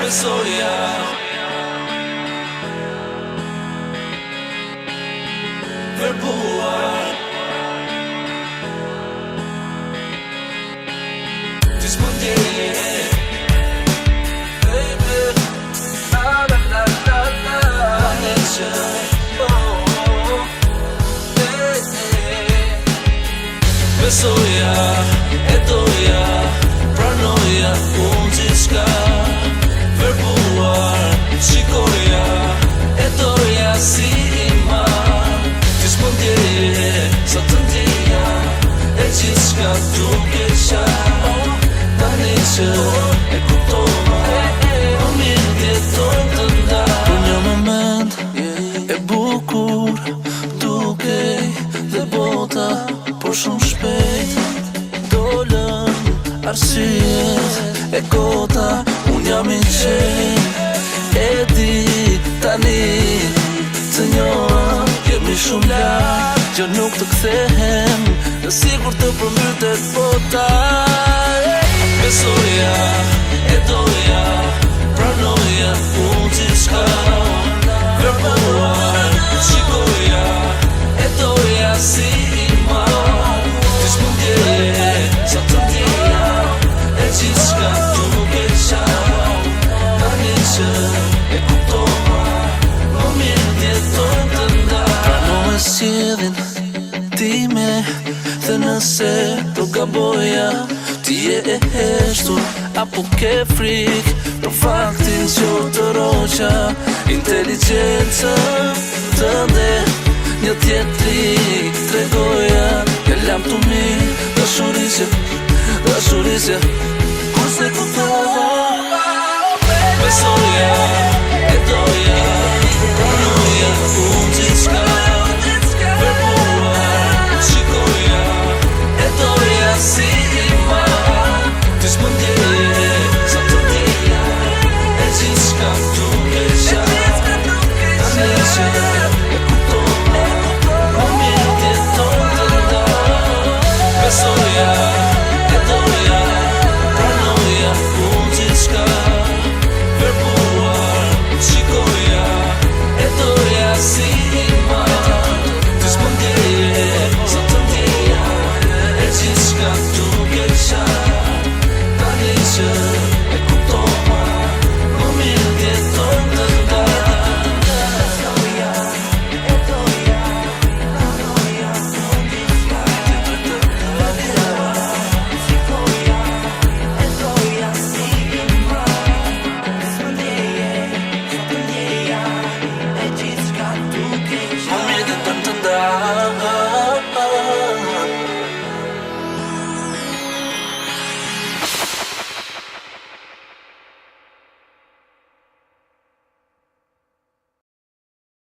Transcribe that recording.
besoja verbuar ti spondere baby la la la la la besoja e doja pranoja unë gjithçka verbuar shikoja e doja si ima ti spondere sa të ndjeja e gjithçka duke qa tani që e kuptova më mirë t'jetojmë të nda për një moment e bukur dukej dhe bota por shumë shpejt dolën arsyet e kota unë jam i qenë e di tani të njohëm jemi shumë lartë që nuk të kthehem në sigur të përmbytet bota besoja e doja pranoja unë gjithçka verbuar shikoja e doja si ima ti spondere sa të ndjeja e gjithçka duke qa tani që e kuptova më mirë t'jetojmë të nda prano e sjedhin time dhe nëse do gaboja ti e heshtur apo ke frik për faktin që të roqa inteligjencën tënde një tjetri tregoja e lam të mi dashurisje kur se kuptoj